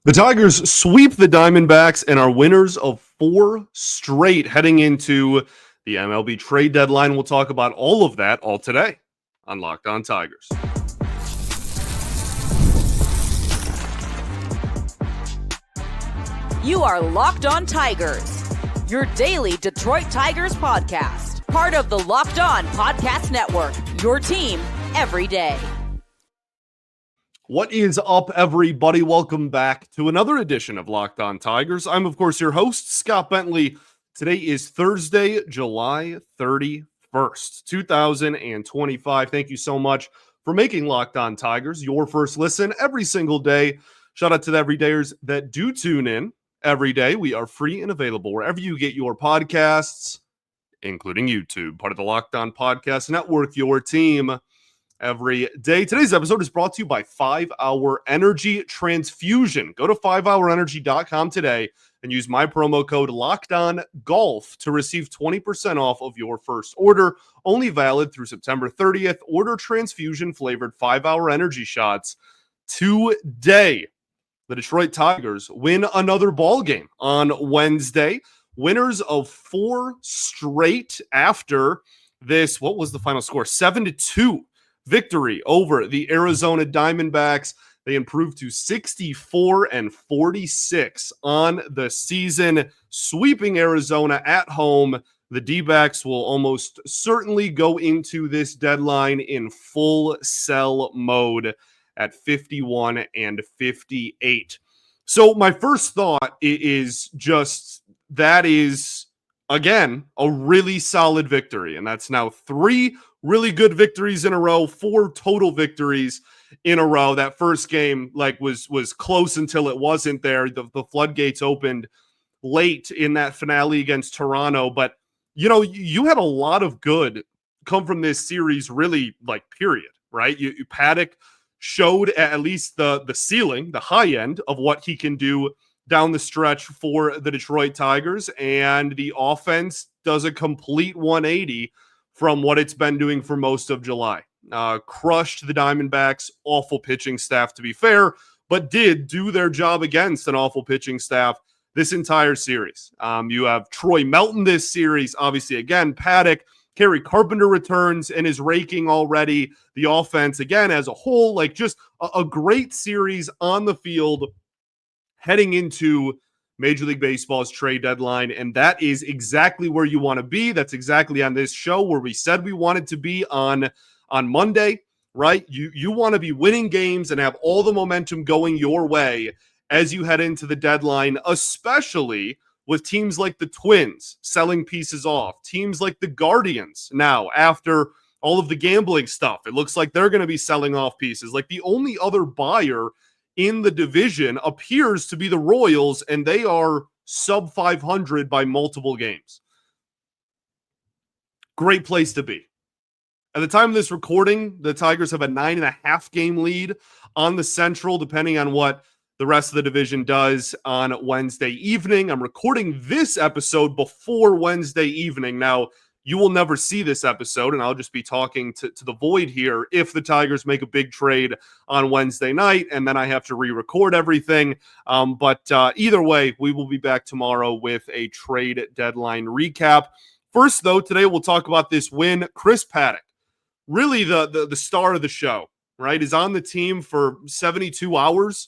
The Tigers sweep the Diamondbacks and are winners of 4 straight heading into the MLB trade deadline. We'll talk about all of that all today on Locked On Tigers. You are Locked On Tigers, your daily Detroit Tigers podcast. Part of the Locked On Podcast Network, your team every day. What is up, everybody? Welcome back to another edition of Locked On Tigers. I'm, of course, your host, Scott Bentley. Today is Thursday, July 31st, 2025. Thank you so much for making Locked On Tigers your first listen every single day. Shout out to the everydayers that do tune in every day. We are free and available wherever you get your podcasts, including YouTube, part of the Locked On Podcast Network, your team every day. Today's episode is brought to you by 5 Hour Energy Transfusion. Go to 5hourenergy.com today and use my promo code LOCKEDONGOLF to receive 20% off of your first order. Only valid through September 30th. Order transfusion flavored 5 Hour Energy shots today. The Detroit Tigers win another ball game on Wednesday. Winners of 4 straight after this. What was the final score? 7-2. Victory over the Arizona Diamondbacks. They improved to 64-46 on the season, sweeping Arizona at home. The D-backs will almost certainly go into this deadline in full sell mode at 51-58. So my first thought is just that is, again, a really solid victory. And that's now 3 really good victories in a row, 4 total victories in a row. That first game was close until it wasn't there. The floodgates opened late in that finale against Toronto. But, you had a lot of good come from this series, really, period, right? Paddack showed at least the ceiling, the high end of what he can do down the stretch for the Detroit Tigers. And the offense does a complete 180 from what it's been doing for most of July. Crushed the Diamondbacks, awful pitching staff to be fair, but did do their job against an awful pitching staff this entire series. You have Troy Melton this series, obviously again, Paddack, Kerry Carpenter returns and is raking already. The offense, again, as a whole, just a great series on the field heading into Major League Baseball's trade deadline, and that is exactly where you want to be. That's exactly on this show where we said we wanted to be on Monday, right? You want to be winning games and have all the momentum going your way as you head into the deadline, especially with teams like the Twins selling pieces off, teams like the Guardians now after all of the gambling stuff. It looks like they're going to be selling off pieces. The only other buyer in the division appears to be the Royals, and they are sub 500 by multiple games. Great place to be. At the time of this recording, the Tigers have a 9.5 game lead on the Central, depending on what the rest of the division does on Wednesday evening. I'm recording this episode before Wednesday evening. Now, you will never see this episode, and I'll just be talking to the void here if the Tigers make a big trade on Wednesday night, and then I have to re-record everything. But either way, we will be back tomorrow with a trade deadline recap. First, though, today we'll talk about this win. Chris Paddack, really the star of the show, right, is on the team for 72 hours,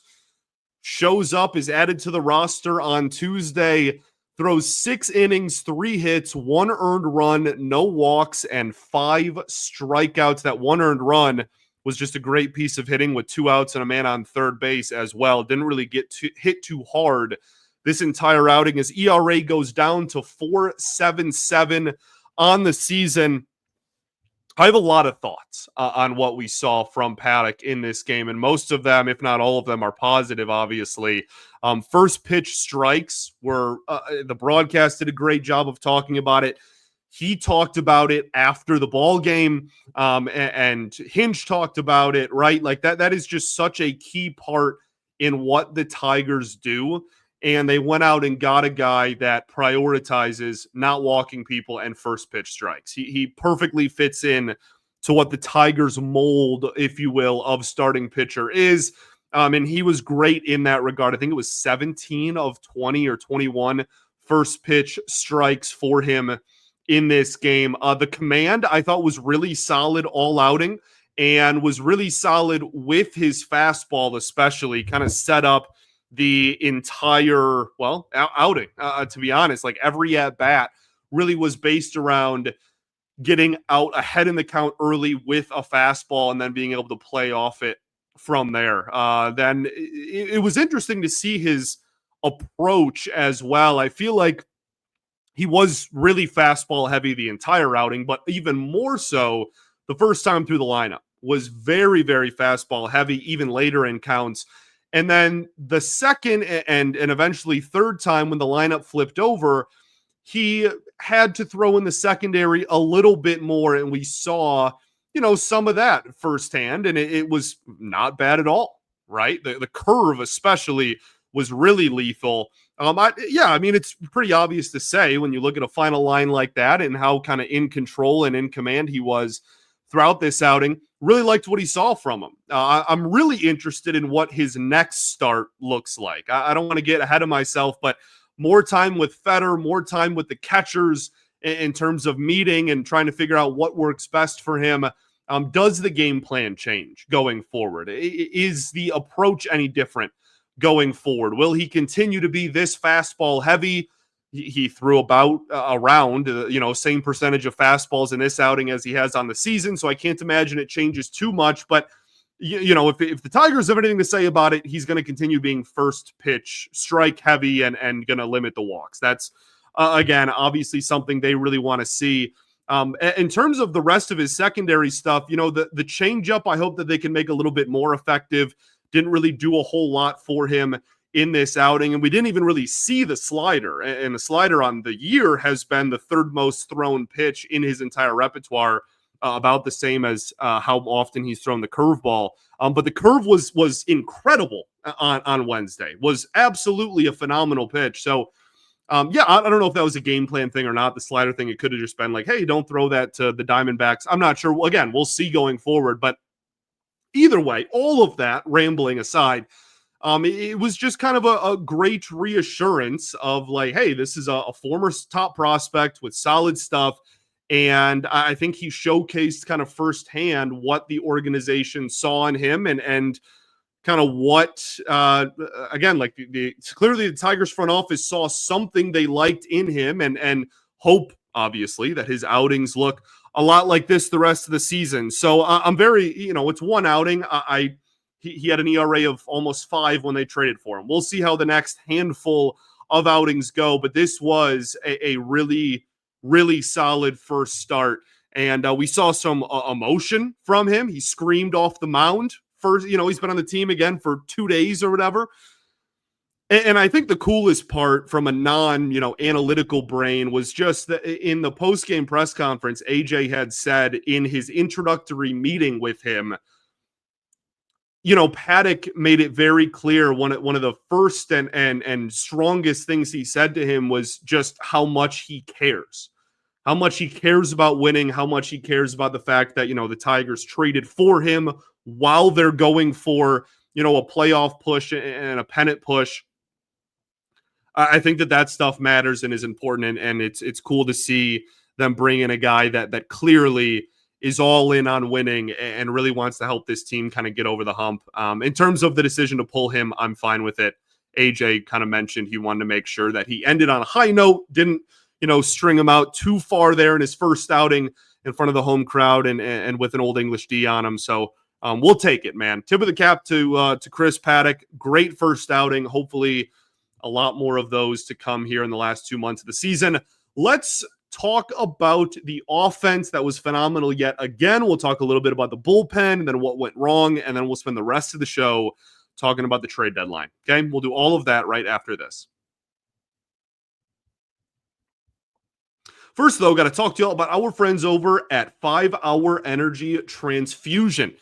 shows up, is added to the roster on Tuesday, throws 6 innings, 3 hits, 1 earned run, no walks, and 5 strikeouts. That 1 earned run was just a great piece of hitting with 2 outs and a man on third base as well. Didn't really get hit too hard this entire outing. His ERA goes down to 4.77 on the season. I have a lot of thoughts on what we saw from Paddack in this game, and most of them, if not all of them, are positive, obviously. First pitch strikes were, the broadcast did a great job of talking about it. He talked about it after the ball game, and Hinch talked about it, right? That is just such a key part in what the Tigers do. And they went out and got a guy that prioritizes not walking people and first pitch strikes. He perfectly fits in to what the Tigers mold, if you will, of starting pitcher is. And he was great in that regard. I think it was 17 of 20 or 21 first pitch strikes for him in this game. The command I thought was really solid all outing and was really solid with his fastball, especially kind of set up the entire, outing. To be honest, like every at bat really was based around getting out ahead in the count early with a fastball and then being able to play off it from there. Then it was interesting to see his approach as well. I feel like he was really fastball heavy the entire outing, but even more so the first time through the lineup was very, very fastball heavy, even later in counts. And then the second and eventually third time when the lineup flipped over, he had to throw in the secondary a little bit more, and we saw, some of that firsthand, and it was not bad at all, right? The curve especially was really lethal. It's pretty obvious to say when you look at a final line like that and how kind of in control and in command he was throughout this outing. Really liked what he saw from him. I'm really interested in what his next start looks like. I don't want to get ahead of myself, but more time with Fetter, more time with the catchers in terms of meeting and trying to figure out what works best for him. Does the game plan change going forward? Is the approach any different going forward? Will he continue to be this fastball heavy? He threw about around, same percentage of fastballs in this outing as he has on the season. So I can't imagine it changes too much, but if the Tigers have anything to say about it, he's going to continue being first pitch strike heavy and going to limit the walks. That's, again, obviously something they really want to see. In terms of the rest of his secondary stuff, the changeup, I hope that they can make a little bit more effective. Didn't really do a whole lot for him in this outing, and we didn't even really see the slider. And the slider on the year has been the third most thrown pitch in his entire repertoire. About the same as how often he's thrown the curveball. But the curve was incredible on Wednesday, was absolutely a phenomenal pitch. So, I don't know if that was a game plan thing or not. The slider thing, it could have just been like, hey, don't throw that to the Diamondbacks. I'm not sure. Again, we'll see going forward. But either way, all of that rambling aside, it was just kind of a great reassurance of like, hey, this is a former top prospect with solid stuff. And I think he showcased kind of firsthand what the organization saw in him and kind of what, again, like clearly the Tigers front office saw something they liked in him and hope, obviously, that his outings look a lot like this the rest of the season. So I'm very, it's one outing. He had an ERA of almost 5 when they traded for him. We'll see how the next handful of outings go, but this was a really solid first start. And we saw some emotion from him. He screamed off the mound first. He's been on the team again for 2 days or whatever. And I think the coolest part from a analytical brain was just that in the post-game press conference, AJ had said in his introductory meeting with him, Paddack made it very clear one of the first and strongest things he said to him was just how much he cares. How much he cares about winning, how much he cares about the fact that, the Tigers traded for him while they're going for, a playoff push and a pennant push. I think that stuff matters and is important, and it's cool to see them bring in a guy that clearly is all in on winning and really wants to help this team kind of get over the hump. In terms of the decision to pull him, I'm fine with it. AJ kind of mentioned he wanted to make sure that he ended on a high note, didn't string him out too far there in his first outing in front of the home crowd and with an Old English D on him. So we'll take it, man. Tip of the cap to Chris Paddack. Great first outing. Hopefully a lot more of those to come here in the last 2 months of the season. Let's talk about the offense that was phenomenal yet again. We'll talk a little bit about the bullpen and then what went wrong, and then we'll spend the rest of the show talking about the trade deadline. Okay, we'll do all of that right after this. First, though, got to talk to you all about our friends over at 5 Hour Energy Transfusion.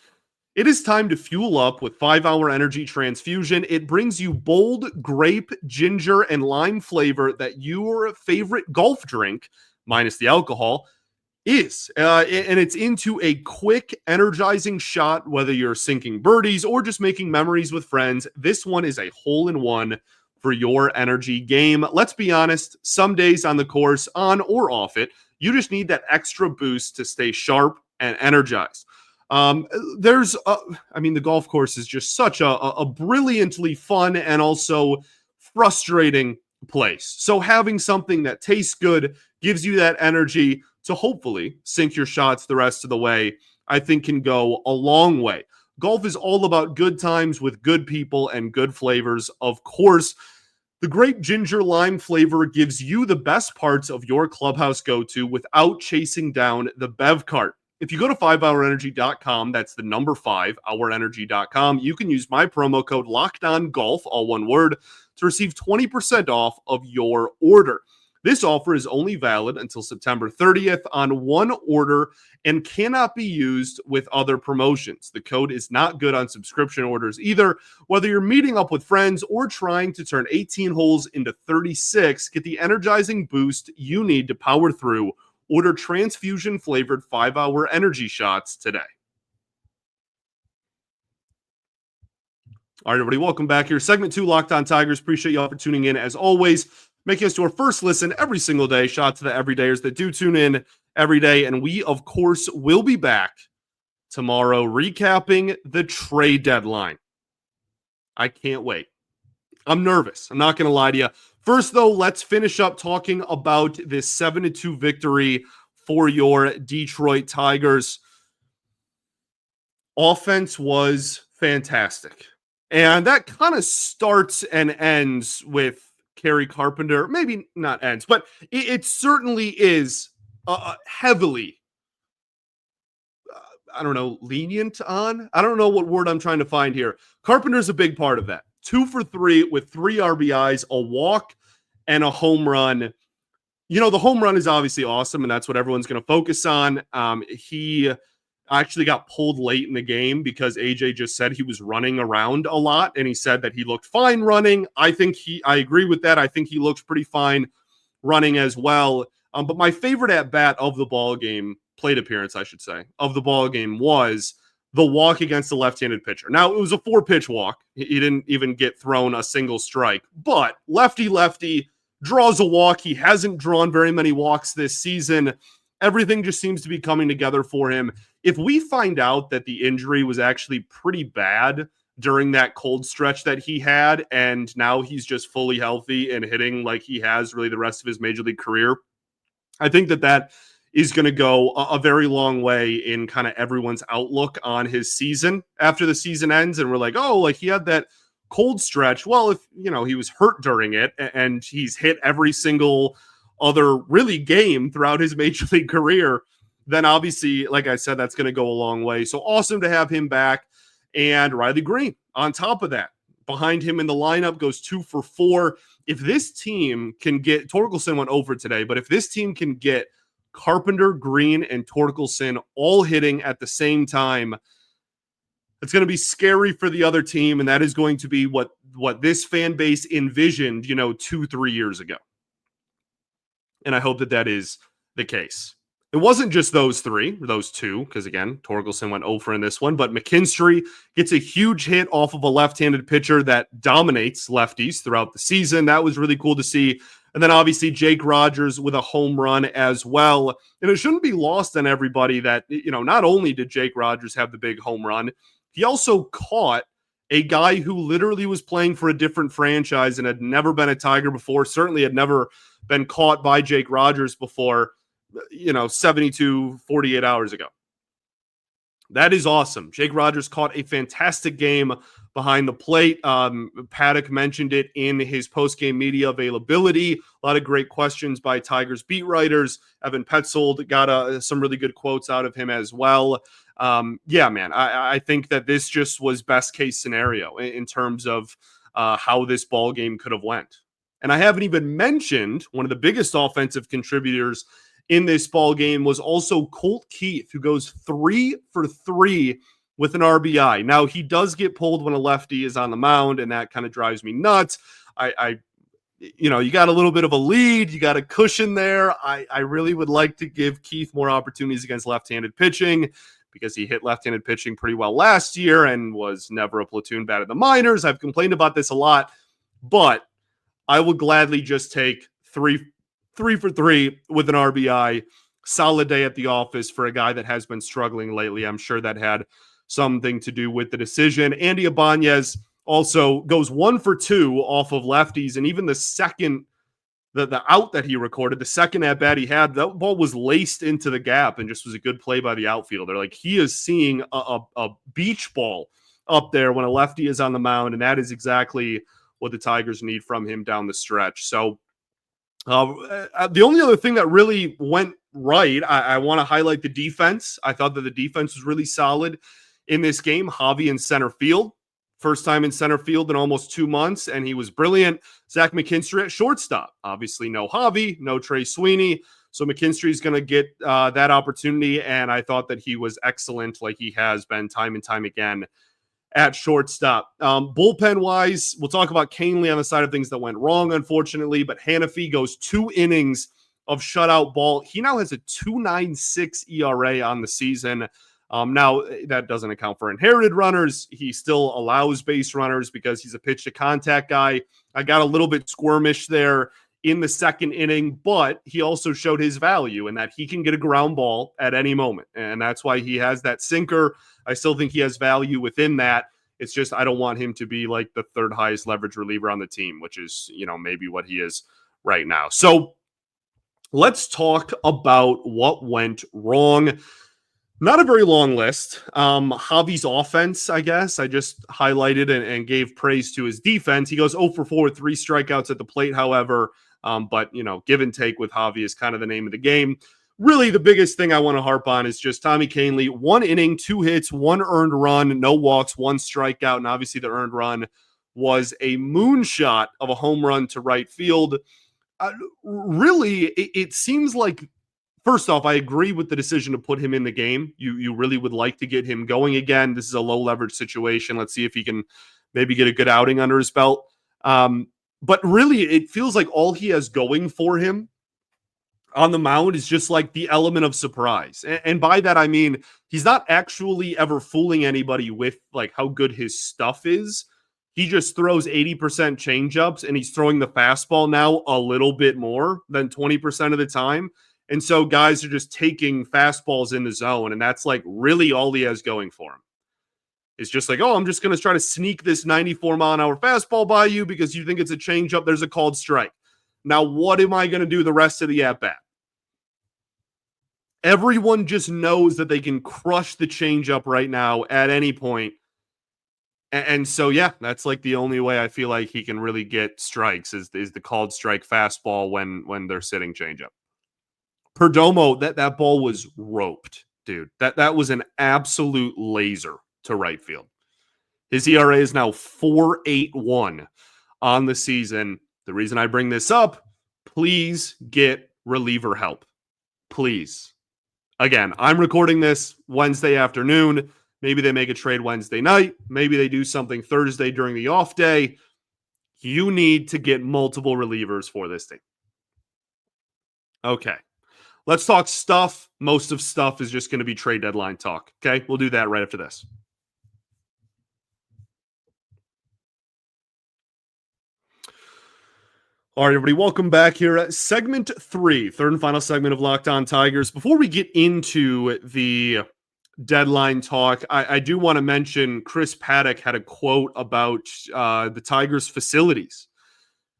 It is time to fuel up with 5 Hour Energy Transfusion. It brings you bold grape, ginger, and lime flavor that your favorite golf drink, minus the alcohol, And it's into a quick, energizing shot, whether you're sinking birdies or just making memories with friends. This one is a hole-in-one for your energy game. Let's be honest, some days on the course, on or off it, you just need that extra boost to stay sharp and energized. The golf course is just such a brilliantly fun and also frustrating place. So having something that tastes good, gives you that energy to hopefully sink your shots the rest of the way, I think can go a long way. Golf is all about good times with good people and good flavors. Of course, the grape ginger lime flavor gives you the best parts of your clubhouse go-to without chasing down the bev cart. If you go to 5hourenergy.com, that's the number 5hourenergy.com, you can use my promo code LOCKEDONGOLF, all one word, to receive 20% off of your order. This offer is only valid until September 30th on one order and cannot be used with other promotions. The code is not good on subscription orders either. Whether you're meeting up with friends or trying to turn 18 holes into 36, get the energizing boost you need to power through. Order transfusion-flavored 5-hour energy shots today. All right, everybody, welcome back here. Segment 2, Locked On Tigers. Appreciate y'all for tuning in, as always. Making us to our first listen every single day. Shout out to the everydayers that do tune in every day. And we, of course, will be back tomorrow recapping the trade deadline. I can't wait. I'm nervous. I'm not going to lie to you. First, though, let's finish up talking about this 7-2 victory for your Detroit Tigers. Offense was fantastic. And that kind of starts and ends with Kerry Carpenter. Maybe not ends, but it certainly is heavily, lenient on. I don't know what word I'm trying to find here. Carpenter's a big part of that. 2 for 3 with 3 RBIs, a walk, and a home run. The home run is obviously awesome, and that's what everyone's going to focus on. He actually got pulled late in the game because AJ just said he was running around a lot, and he said that he looked fine running. I agree with that. I think he looks pretty fine running as well. But my favorite at bat of the ball game, plate appearance, I should say, of the ball game was the walk against the left-handed pitcher. Now, it was a 4-pitch walk. He didn't even get thrown a single strike, but lefty draws a walk. He hasn't drawn very many walks this season. Everything just seems to be coming together for him. If we find out that the injury was actually pretty bad during that cold stretch that he had, and now he's just fully healthy and hitting like he has really the rest of his major league career, I think that is going to go a very long way in kind of everyone's outlook on his season after the season ends. And we're like, he had that cold stretch. Well, if, he was hurt during it and he's hit every single other really game throughout his major league career, then obviously, like I said, that's going to go a long way. So awesome to have him back. And Riley Green on top of that, behind him in the lineup, goes 2 for 4. If this team can get, Torkelson went over today, but if this team can get Carpenter, Green, and Torkelson all hitting at the same time, it's going to be scary for the other team. And that is going to be what this fan base envisioned, 2-3 years ago. And I hope that is the case. It wasn't just those two, because again, Torkelson went over in this one, but McKinstry gets a huge hit off of a left-handed pitcher that dominates lefties throughout the season. That was really cool to see. And then obviously Jake Rogers with a home run as well. And it shouldn't be lost on everybody that, not only did Jake Rogers have the big home run, he also caught a guy who literally was playing for a different franchise and had never been a Tiger before, certainly had never been caught by Jake Rogers before, 72, 48 hours ago. That is awesome. Jake Rogers caught a fantastic game behind the plate. Paddack mentioned it in his post-game media availability. A lot of great questions by Tigers beat writers. Evan Petzold got some really good quotes out of him as well. I think that this just was best case scenario in terms of how this ball game could have went. And I haven't even mentioned one of the biggest offensive contributors in this ball game was also Colt Keith, who goes 3 for 3 with an RBI. Now, he does get pulled when a lefty is on the mound, and that kind of drives me nuts. I you got a little bit of a lead, you got a cushion there. I really would like to give Keith more opportunities against left-handed pitching because he hit left-handed pitching pretty well last year and was never a platoon bat at the minors. I've complained about this a lot, but I would gladly just take three for three with an RBI. Solid day at the office for a guy that has been struggling lately. I'm sure that had something to do with the decision. Andy Ibanez also goes 1 for 2 off of lefties, and even the second, the out that he recorded, the second at bat he had, that ball was laced into the gap and just was a good play by the outfielder. Like, he is seeing a beach ball up there when a lefty is on the mound, and that is exactly what the Tigers need from him down the stretch. So the only other thing that really went right, I want to highlight the defense. I thought that the defense was really solid in this game. Javi in center field. First time in center field in almost 2 months, and he was brilliant. Zach McKinstry at shortstop. Obviously, no Javi, no Trey Sweeney. So McKinstry is going to get that opportunity, and I thought that he was excellent like he has been time and time again at shortstop. Bullpen-wise, we'll talk about Canely on the side of things that went wrong, unfortunately, but Hanafi goes 2 innings of shutout ball. He now has a 2.96 ERA on the season. Now, that doesn't account for inherited runners. He still allows base runners because he's a pitch-to-contact guy. I got a little bit squirmish there in the second inning, but he also showed his value in that he can get a ground ball at any moment, and that's why he has that sinker. I still think he has value within that. It's just I don't want him to be like the third highest leverage reliever on the team, which is, maybe what he is right now. So let's talk about what went wrong. Not a very long list. Javi's offense, I guess. I just highlighted and gave praise to his defense. He goes 0 for 4 with 3 strikeouts at the plate, however. But, give and take with Javi is kind of the name of the game. Really, the biggest thing I want to harp on is just Tommy Canely. 1 inning, 2 hits, 1 earned run, no walks, 1 strikeout. And obviously the earned run was a moonshot of a home run to right field. Really, it seems like, first off, I agree with the decision to put him in the game. You really would like to get him going again. This is a low leverage situation. Let's see if he can maybe get a good outing under his belt. But really, it feels like all he has going for him on the mound is just like the element of surprise. And by that, I mean, he's not actually ever fooling anybody with like how good his stuff is. He just throws 80% changeups, and he's throwing the fastball now a little bit more than 20% of the time. And so guys are just taking fastballs in the zone, and that's like really all he has going for him. It's just like, oh, I'm just going to try to sneak this 94-mile-an-hour fastball by you because you think it's a changeup. There's a called strike. Now, what am I going to do the rest of the at-bat? Everyone just knows that they can crush the changeup right now at any point. And so, yeah, that's like the only way I feel like he can really get strikes is the called strike fastball when they're sitting changeup. Perdomo, that ball was roped, dude. That was an absolute laser to right field. His ERA is now 4.81 on the season. The reason I bring this up, please get reliever help. Please. Again, I'm recording this Wednesday afternoon. Maybe they make a trade Wednesday night. Maybe they do something Thursday during the off day. You need to get multiple relievers for this team. Okay. Let's talk stuff. Most of stuff is just going to be trade deadline talk. Okay, we'll do that right after this. All right, everybody, welcome back here at segment 3, third and final segment of Locked On Tigers. Before we get into the deadline talk, I do want to mention Chris Paddack had a quote about the Tigers' facilities,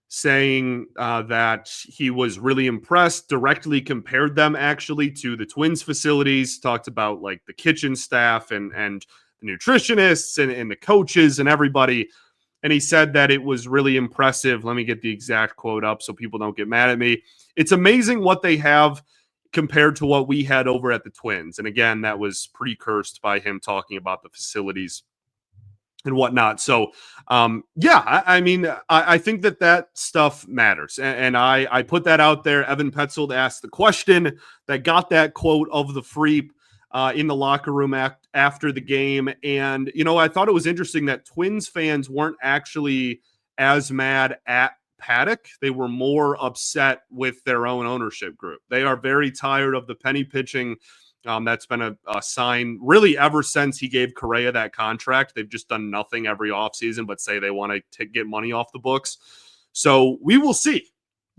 saying that he was really impressed, directly compared them actually to the Twins facilities, talked about like the kitchen staff and the nutritionists and the coaches and everybody. And he said that it was really impressive. Let me get the exact quote up so people don't get mad at me. It's amazing what they have compared to what we had over at the Twins. And again, that was precursed by him talking about the facilities and whatnot. So, I think that stuff matters. And I put that out there. Evan Petzold asked the question that got that quote of the Freep in the locker room after the game. And, I thought it was interesting that Twins fans weren't actually as mad at Paddack. They were more upset with their own ownership group. They are very tired of the penny pitching. That's been a sign really ever since he gave Correa that contract. They've just done nothing every offseason but say they want to get money off the books. So we will see.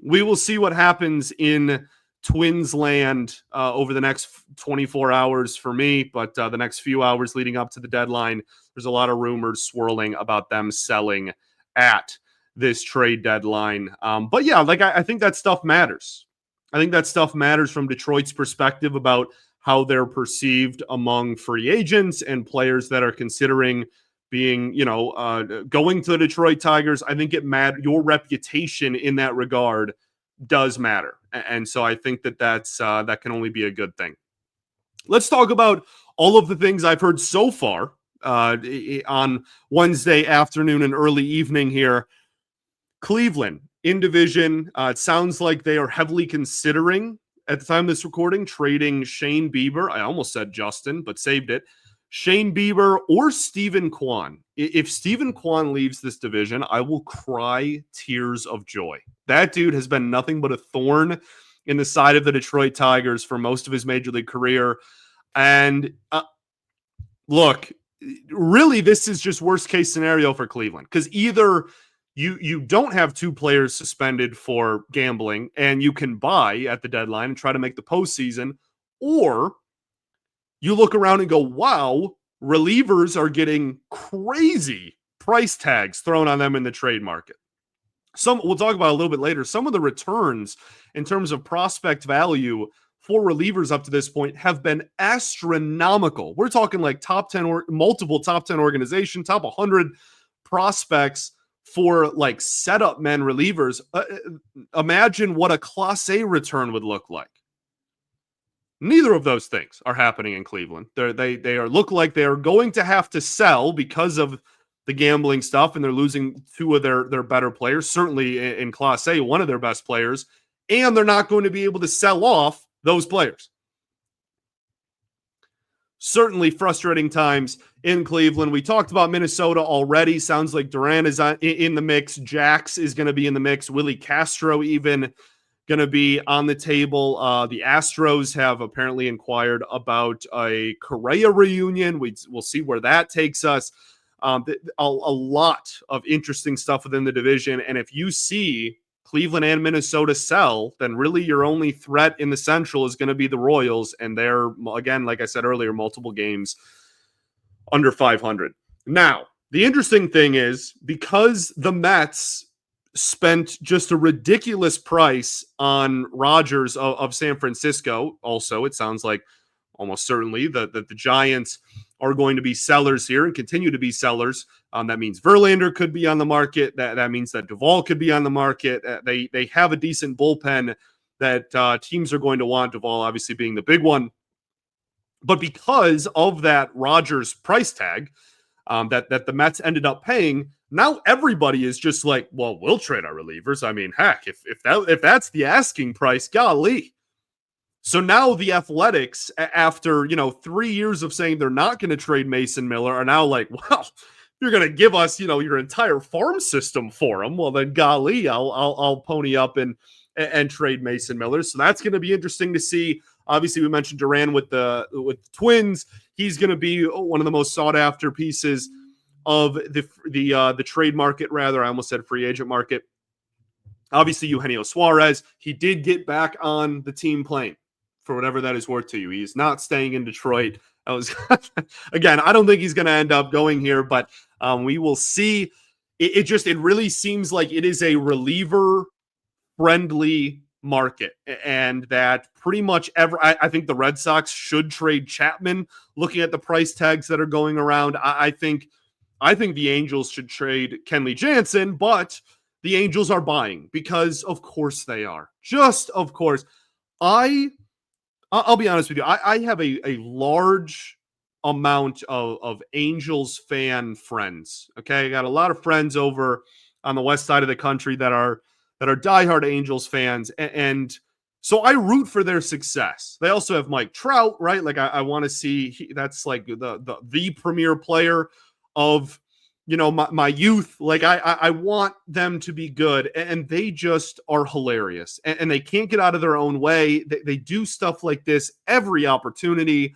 We will see what happens in Twins land over the next 24 hours for me, but the next few hours leading up to the deadline, there's a lot of rumors swirling about them selling at this trade deadline. But yeah, like I think that stuff matters. I think that stuff matters from Detroit's perspective about how they're perceived among free agents and players that are considering being, going to the Detroit Tigers. I think it matters. Your reputation in that regard does matter. And so I think that can only be a good thing. Let's talk about all of the things I've heard so far on Wednesday afternoon and early evening here. Cleveland in division. It sounds like they are heavily considering, at the time of this recording, trading Shane Bieber. I almost said Justin, but saved it. Shane Bieber or Steven Kwan. If Steven Kwan leaves this division, I will cry tears of joy. That dude has been nothing but a thorn in the side of the Detroit Tigers for most of his major league career. And look, really, this is just worst case scenario for Cleveland, because either you don't have two players suspended for gambling and you can buy at the deadline and try to make the postseason, or you look around and go, wow, relievers are getting crazy price tags thrown on them in the trade market. We'll talk about a little bit later. Some of the returns in terms of prospect value for relievers up to this point have been astronomical. We're talking like top 10 or multiple top 10 organization, top 100 prospects for like setup men relievers. Imagine what a Class A return would look like. Neither of those things are happening in Cleveland. They look like they are going to have to sell because of the gambling stuff, and they're losing two of their better players, certainly in Class A, one of their best players, and they're not going to be able to sell off those players. Certainly frustrating times in Cleveland. We talked about Minnesota already. Sounds like Duran is in the mix. Jax is going to be in the mix. Willie Castro even going to be on the table. The Astros have apparently inquired about a Correa reunion. We'll see where that takes us. A lot of interesting stuff within the division. And if you see Cleveland and Minnesota sell, then really your only threat in the Central is going to be the Royals. And they're, again, like I said earlier, multiple games under 500. Now, the interesting thing is, because the Mets spent just a ridiculous price on Rogers of San Francisco, also, it sounds like almost certainly that the Giants are going to be sellers here and continue to be sellers. That means Verlander could be on the market. That means that Duvall could be on the market. They have a decent bullpen that teams are going to want, Duvall obviously being the big one. But because of that Rogers price tag that the Mets ended up paying, now everybody is just like, well, we'll trade our relievers. I mean, heck, if that's the asking price, golly. So now the Athletics, after 3 years of saying they're not going to trade Mason Miller, are now like, well, you're going to give us your entire farm system for him. Well, then golly, I'll pony up and trade Mason Miller. So that's going to be interesting to see. Obviously, we mentioned Duran with the Twins. He's going to be one of the most sought after pieces of the trade market. Rather, I almost said free agent market. Obviously, Eugenio Suarez. He did get back on the team plane, for whatever that is worth to you. He's not staying in Detroit. That was again, I don't think he's going to end up going here, but we will see. It really seems like it is a reliever friendly market, and that pretty much I think the Red Sox should trade Chapman. Looking at the price tags that are going around, I think the Angels should trade Kenley Jansen, but the Angels are buying because of course they are. Just of course. I'll be honest with you. I have a large amount of Angels fan friends. Okay, I got a lot of friends over on the west side of the country that are diehard Angels fans, and so I root for their success. They also have Mike Trout, right? Like I want to see that's like the premier player of my youth. Like I want them to be good, and they just are hilarious, and they can't get out of their own way. They do stuff like this every opportunity.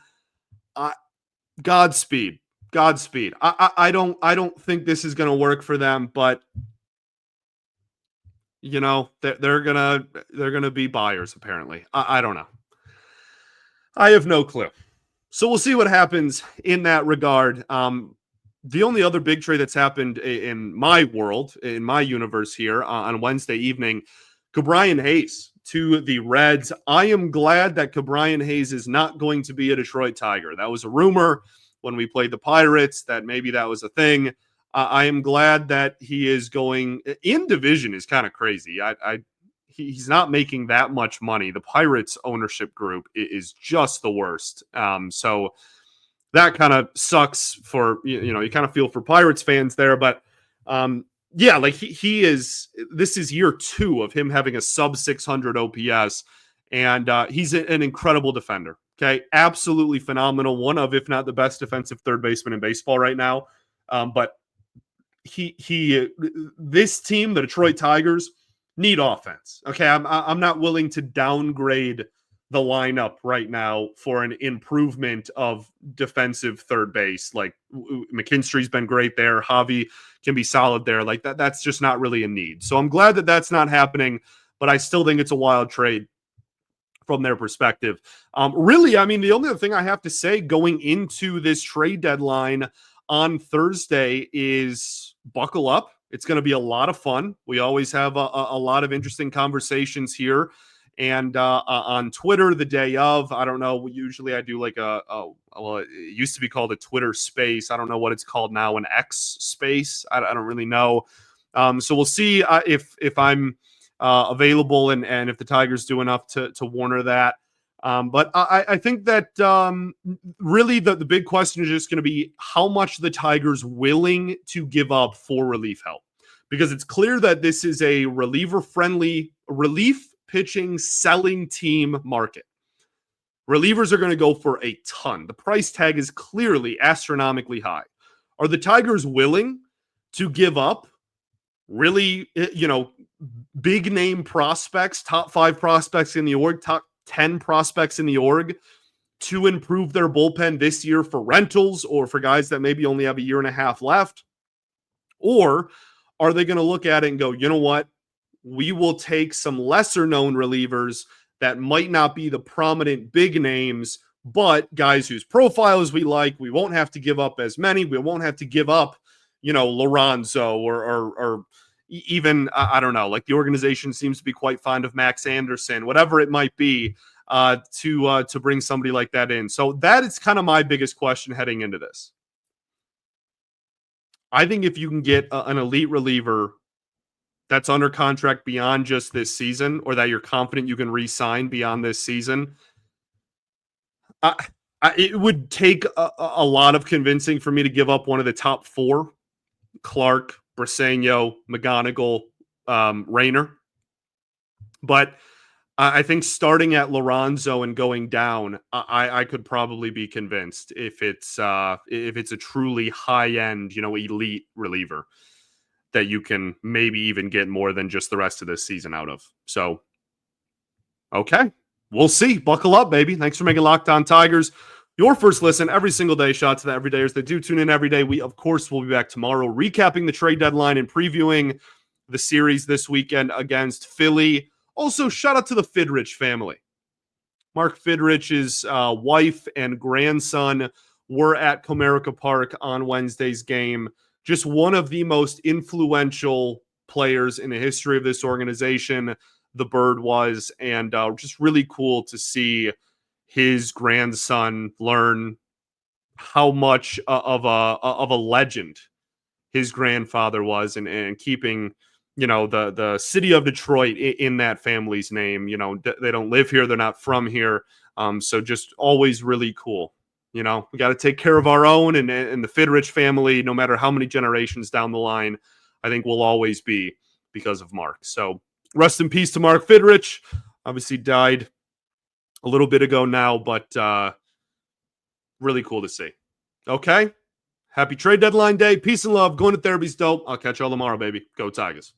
Godspeed. Godspeed. I don't think this is going to work for them, but they're gonna be buyers apparently. I don't know. I have no clue. So we'll see what happens in that regard. The only other big trade that's happened in my world, in my universe here on Wednesday evening, Ke'Bryan Hayes to the Reds. I am glad that Ke'Bryan Hayes is not going to be a Detroit Tiger. That was a rumor when we played the Pirates that maybe that was a thing. I am glad that he is going in division is kind of crazy. He's not making that much money. The Pirates ownership group is just the worst. So that kind of sucks for, you kind of feel for Pirates fans there, but yeah, like he is, this is year 2 of him having a sub 600 OPS, and he's an incredible defender. Okay. Absolutely phenomenal. One of, if not the best defensive third baseman in baseball right now. But this team, the Detroit Tigers, need offense. Okay. I'm not willing to downgrade the lineup right now for an improvement of defensive third base. Like McKinstry's been great there. Javi can be solid there. Like that's just not really a need. So I'm glad that that's not happening, but I still think it's a wild trade from their perspective. Really, I mean, the only other thing I have to say going into this trade deadline on Thursday is buckle up. It's going to be a lot of fun. We always have a lot of interesting conversations here. And on Twitter the day of, I don't know, usually I do like well, it used to be called a Twitter space. I don't know what it's called now, an X space. I don't really know. So we'll see if I'm available and if the Tigers do enough to Warner that. But I think that really the big question is just going to be how much the Tigers willing to give up for relief help, because it's clear that this is a reliever-friendly, relief pitching selling team market. Relievers are going to go for a ton. The price tag is clearly astronomically high. Are the Tigers willing to give up really, big name prospects, top 5 prospects in the org, top 10 prospects in the org to improve their bullpen this year for rentals or for guys that maybe only have a year and a half left? Or are they going to look at it and go, you know what? We will take some lesser known relievers that might not be the prominent big names, but guys whose profiles we like. We won't have to give up as many. We won't have to give up, Lorenzo or even, I don't know, like the organization seems to be quite fond of Max Anderson, whatever it might be, to bring somebody like that in. So that is kind of my biggest question heading into this. I think if you can get an elite reliever that's under contract beyond just this season, or that you're confident you can re-sign beyond this season, it would take a lot of convincing for me to give up one of the top 4, Clark, Briseño, McGonigal, Rayner. But I think starting at Lorenzo and going down, I could probably be convinced if it's a truly high-end, elite reliever that you can maybe even get more than just the rest of this season out of. So, okay, we'll see. Buckle up, baby. Thanks for making Locked On Tigers your first listen every single day. Shout out to the everydayers that do tune in every day. We, of course, will be back tomorrow recapping the trade deadline and previewing the series this weekend against Philly. Also, shout out to the Fidrich family. Mark Fidrich's wife and grandson were at Comerica Park on Wednesday's game. Just one of the most influential players in the history of this organization, the Bird was, and just really cool to see his grandson learn how much of a legend his grandfather was, and keeping, the city of Detroit in that family's name. They don't live here, they're not from here, so just always really cool. We got to take care of our own, and the Fidrich family, no matter how many generations down the line, I think will always be because of Mark. So rest in peace to Mark Fidrich. Obviously died a little bit ago now, but really cool to see. Okay. Happy trade deadline day. Peace and love. Going to therapy's dope. I'll catch y'all tomorrow, baby. Go Tigers.